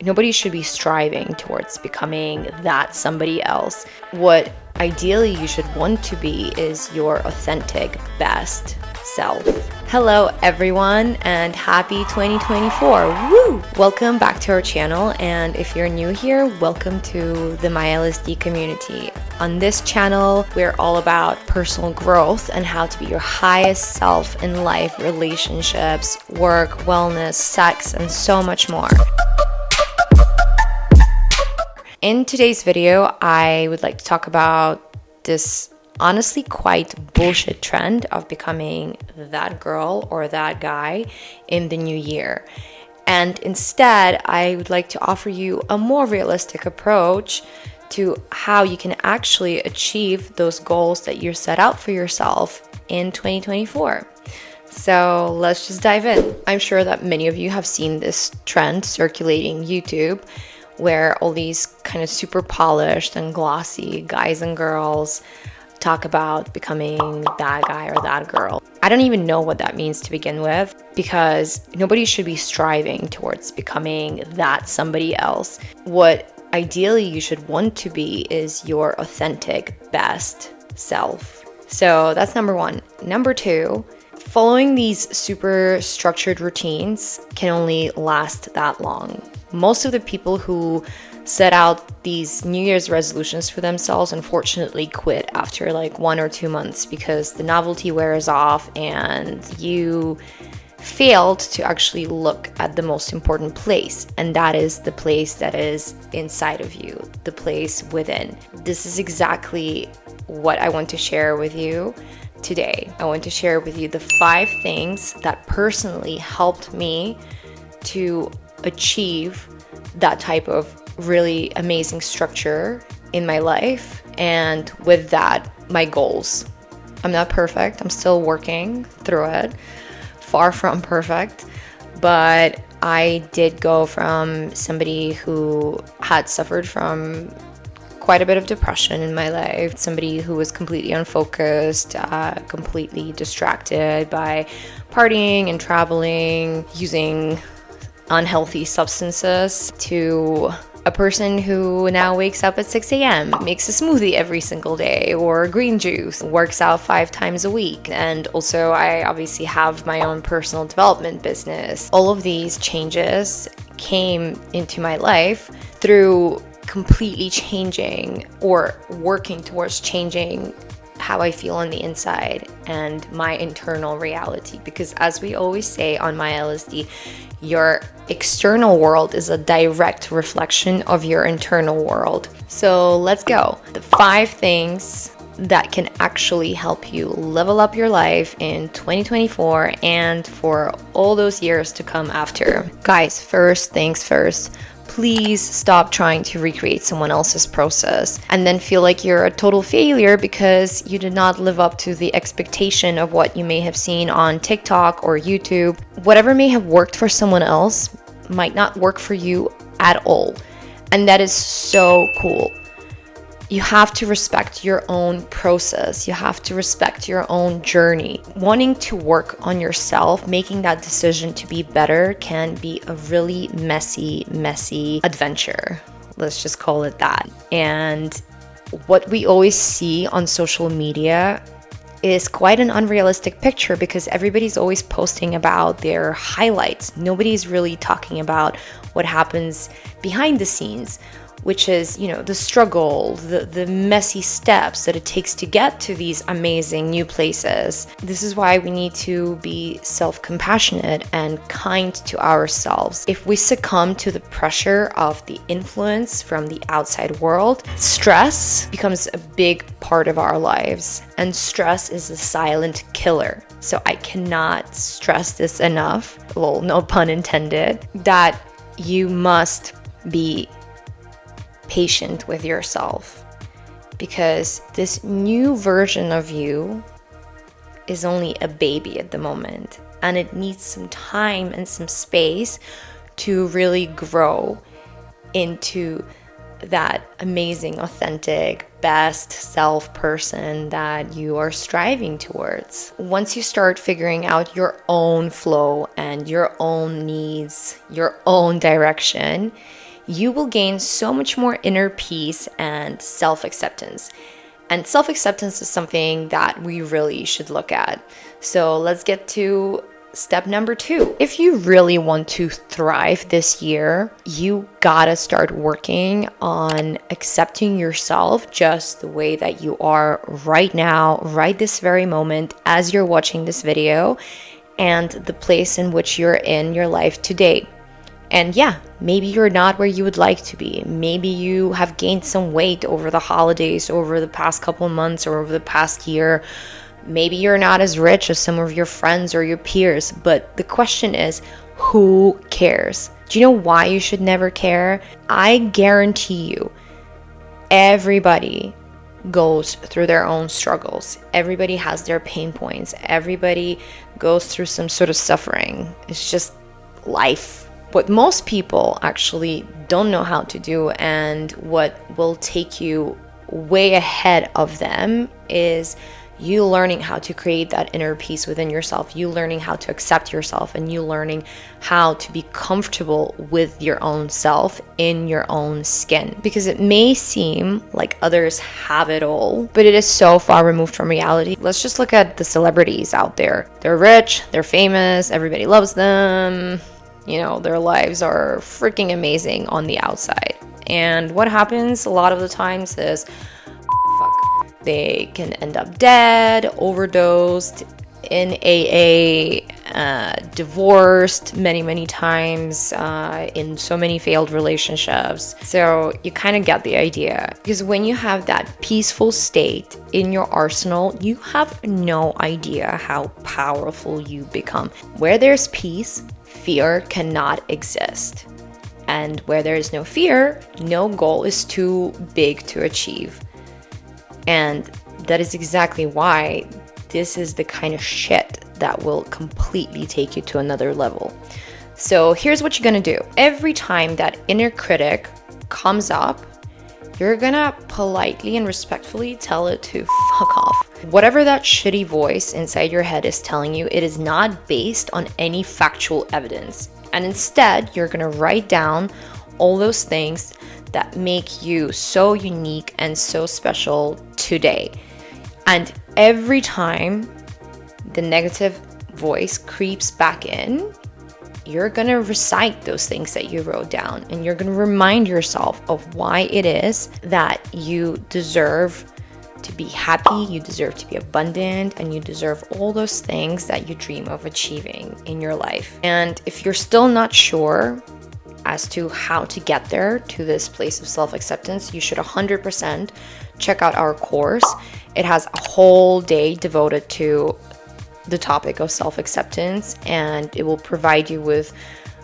nobody should be striving towards becoming that somebody else. What ideally you should want to be is your authentic best self. Hello everyone and happy 2024. Woo! Welcome back to our channel, and if you're new here, welcome to the MyLSD community. On this channel, we're all about personal growth and how to be your highest self in life, relationships, work, wellness, sex, and so much more. In today's video, I would like to talk about this honestly quite bullshit trend of becoming that girl or that guy in the new year. And instead, I would like to offer you a more realistic approach to how you can actually achieve those goals that you set out for yourself in 2024. So let's just dive in. I'm sure that many of you have seen this trend circulating YouTube, where all these kind of super polished and glossy guys and girls talk about becoming that guy or that girl. I don't even know what that means to begin with, because nobody should be striving towards becoming that somebody else. What ideally you should want to be is your authentic best self. So that's number one. Number two, following these super structured routines can only last that long. Most of the people who set out these New Year's resolutions for themselves unfortunately quit after like 1 or 2 months, because the novelty wears off and you failed to actually look at the most important place, and that is the place that is inside of you, the place within. This is exactly what I want to share with you today. I want to share with you the 5 things that personally helped me to achieve that type of really amazing structure in my life, and with that, my goals. I'm not perfect. I'm still working through it. Far from perfect, but I did go from somebody who had suffered from quite a bit of depression in my life, somebody who was completely unfocused, completely distracted by partying and traveling, using unhealthy substances, to a person who now wakes up at 6 a.m., makes a smoothie every single day or green juice, works out 5 times a week. And also I obviously have my own personal development business. All of these changes came into my life through completely changing or working towards changing how I feel on the inside and my internal reality. Because as we always say on MyLSD, your external world is a direct reflection of your internal world. So let's go. The 5 things that can actually help you level up your life in 2024 and for all those years to come after. Guys, first things first. Please stop trying to recreate someone else's process and then feel like you're a total failure because you did not live up to the expectation of what you may have seen on TikTok or YouTube. Whatever may have worked for someone else might not work for you at all. And that is so cool. You have to respect your own process. You have to respect your own journey. Wanting to work on yourself, making that decision to be better can be a really messy adventure. Let's just call it that. And what we always see on social media is quite an unrealistic picture, because everybody's always posting about their highlights. Nobody's really talking about what happens behind the scenes, which is, the struggle, the messy steps that it takes to get to these amazing new places. This is why we need to be self-compassionate and kind to ourselves. If we succumb to the pressure of the influence from the outside world, stress becomes a big part of our lives. And stress is a silent killer. So I cannot stress this enough, well, no pun intended, that you must be patient with yourself, because this new version of you is only a baby at the moment, and it needs some time and some space to really grow into that amazing, authentic, best self person that you are striving towards. Once you start figuring out your own flow and your own needs, your own direction, you will gain so much more inner peace and self-acceptance. And self-acceptance is something that we really should look at. So let's get to step number 2. If you really want to thrive this year, you gotta start working on accepting yourself just the way that you are right now, right this very moment, as you're watching this video, and the place in which you're in your life today. And yeah, maybe you're not where you would like to be. Maybe you have gained some weight over the holidays, over the past couple months, or over the past year. Maybe you're not as rich as some of your friends or your peers, but the question is, who cares? Do you know why you should never care? I guarantee you, everybody goes through their own struggles. Everybody has their pain points. Everybody goes through some sort of suffering. It's just life. What most people actually don't know how to do, and what will take you way ahead of them, is you learning how to create that inner peace within yourself, you learning how to accept yourself, and you learning how to be comfortable with your own self in your own skin. Because it may seem like others have it all, but it is so far removed from reality. Let's just look at the celebrities out there. They're rich, they're famous, everybody loves them. You know, their lives are freaking amazing on the outside. And what happens a lot of the times is, they can end up dead, overdosed, in AA, divorced many times, in so many failed relationships. So you kind of get the idea. Because when you have that peaceful state in your arsenal, you have no idea how powerful you become. Where there's peace, fear cannot exist. And where there is no fear, no goal is too big to achieve. And that is exactly why this is the kind of shit that will completely take you to another level. So here's what you're gonna do. Every time that inner critic comes up, you're gonna politely and respectfully tell it to fuck off. Whatever that shitty voice inside your head is telling you, it is not based on any factual evidence. And instead, you're gonna write down all those things that make you so unique and so special today. And every time the negative voice creeps back in, you're gonna recite those things that you wrote down, and you're gonna remind yourself of why it is that you deserve to be happy, you deserve to be abundant, and you deserve all those things that you dream of achieving in your life. And if you're still not sure as to how to get there, to this place of self-acceptance, you should 100% check out our course. It has a whole day devoted to the topic of self-acceptance, and it will provide you with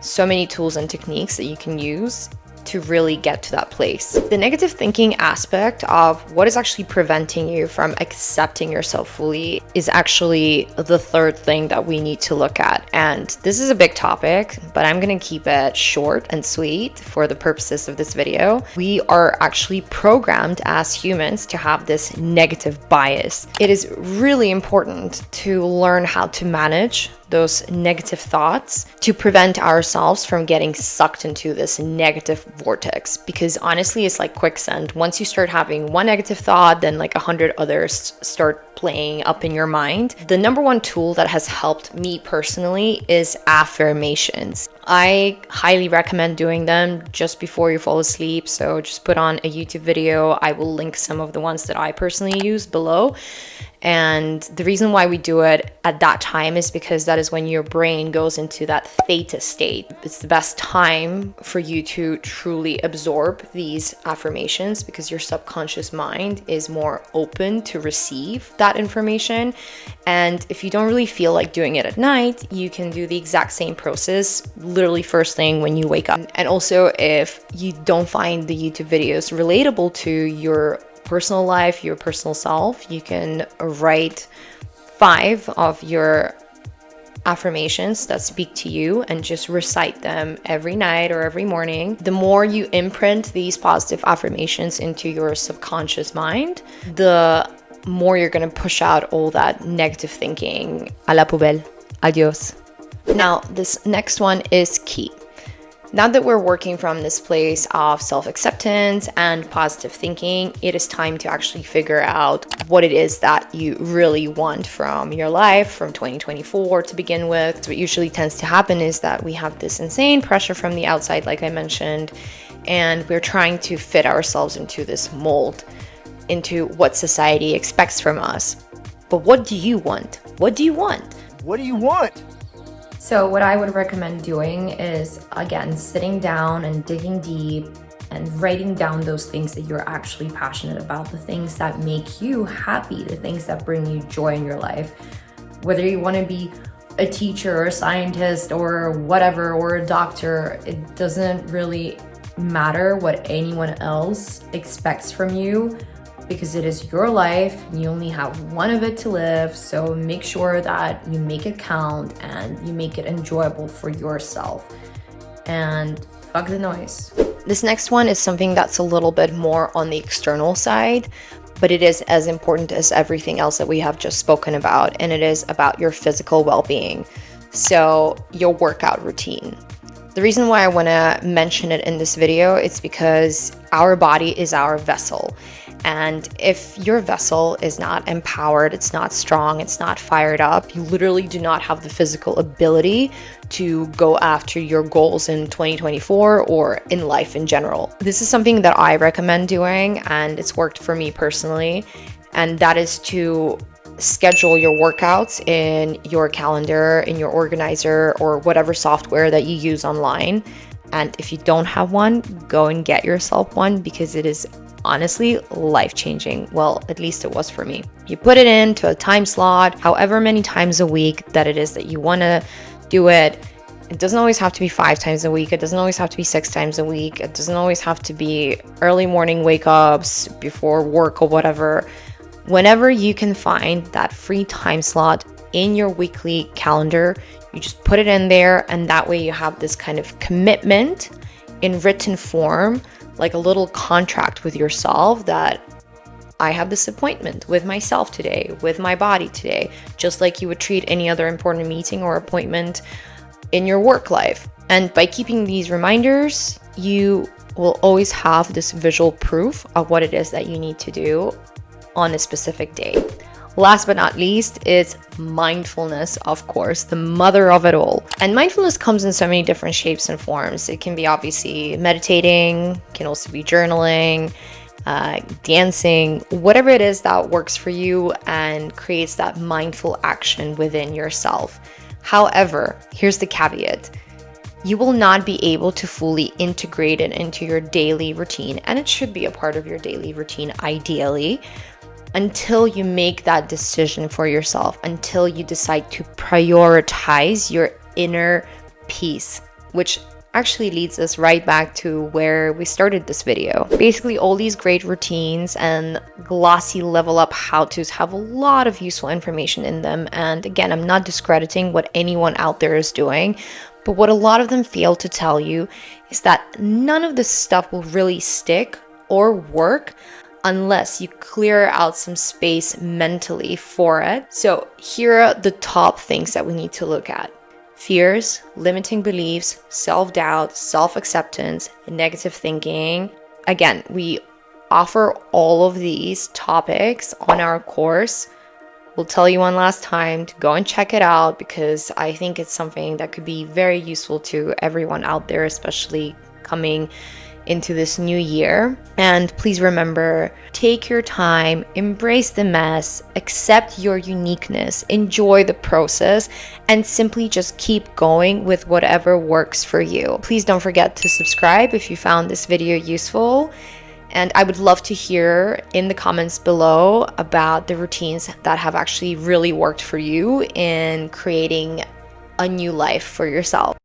so many tools and techniques that you can use to really get to that place. The negative thinking aspect of what is actually preventing you from accepting yourself fully is actually the third thing that we need to look at. And this is a big topic, but I'm gonna keep it short and sweet for the purposes of this video. We are actually programmed as humans to have this negative bias. It is really important to learn how to manage those negative thoughts to prevent ourselves from getting sucked into this negative vortex, because honestly it's like quicksand. Once you start having one negative thought, then like 100 others start playing up in your mind. The number one tool that has helped me personally is affirmations. I highly recommend doing them just before you fall asleep. So just put on a YouTube video. I will link some of the ones that I personally use below. And the reason why we do it at that time is because that is when your brain goes into that theta state. It's the best time for you to truly absorb these affirmations, because your subconscious mind is more open to receive that information. And if you don't really feel like doing it at night, you can do the exact same process literally first thing when you wake up. And also, if you don't find the YouTube videos relatable to your personal life, your personal self, you can write 5 of your affirmations that speak to you and just recite them every night or every morning. The more you imprint these positive affirmations into your subconscious mind, the more you're going to push out all that negative thinking. A la poubelle. Adios. Now, this next one is key. Now that we're working from this place of self-acceptance and positive thinking, it is time to actually figure out what it is that you really want from your life, from 2024 to begin with. So what usually tends to happen is that we have this insane pressure from the outside, like I mentioned, and we're trying to fit ourselves into this mold, into what society expects from us. But what do you want? What do you want? What do you want? So what I would recommend doing is, again, sitting down and digging deep and writing down those things that you're actually passionate about, the things that make you happy, the things that bring you joy in your life. Whether you want to be a teacher or a scientist or whatever, or a doctor, it doesn't really matter what anyone else expects from you, because it is your life and you only have one of it to live. So make sure that you make it count and you make it enjoyable for yourself. And fuck the noise. This next one is something that's a little bit more on the external side, but it is as important as everything else that we have just spoken about, and it is about your physical well-being. So your workout routine. The reason why I want to mention it in this video is because our body is our vessel. And if your vessel is not empowered, it's not strong, it's not fired up, you literally do not have the physical ability to go after your goals in 2024 or in life in general. This is something that I recommend doing, and it's worked for me personally. And that is to schedule your workouts in your calendar, in your organizer, or whatever software that you use online. And if you don't have one, go and get yourself one, because it is honestly life-changing. Well, at least it was for me. You put it into a time slot, however many times a week that it is that you want to do it. It doesn't always have to be 5 times a week. It doesn't always have to be 6 times a week. It doesn't always have to be early morning wake-ups before work or whatever. Whenever you can find that free time slot in your weekly calendar, you just put it in there, and that way you have this kind of commitment in written form, like a little contract with yourself, that I have this appointment with myself today, with my body today, just like you would treat any other important meeting or appointment in your work life. And by keeping these reminders, you will always have this visual proof of what it is that you need to do on a specific day. Last but not least is mindfulness, of course, the mother of it all. And mindfulness comes in so many different shapes and forms. It can be obviously meditating, can also be journaling, dancing, whatever it is that works for you and creates that mindful action within yourself. However, here's the caveat. You will not be able to fully integrate it into your daily routine, and it should be a part of your daily routine ideally, until you make that decision for yourself, until you decide to prioritize your inner peace, which actually leads us right back to where we started this video. Basically, all these great routines and glossy level up how-tos have a lot of useful information in them. And again, I'm not discrediting what anyone out there is doing, but what a lot of them fail to tell you is that none of this stuff will really stick or work unless you clear out some space mentally for it. So here are the top things that we need to look at. Fears, limiting beliefs, self-doubt, self-acceptance, negative thinking. Again, we offer all of these topics on our course. We'll tell you one last time to go and check it out, because I think it's something that could be very useful to everyone out there, especially coming into this new year. And please remember, take your time, embrace the mess, accept your uniqueness, enjoy the process, and simply just keep going with whatever works for you. Please don't forget to subscribe if you found this video useful. And I would love to hear in the comments below about the routines that have actually really worked for you in creating a new life for yourself.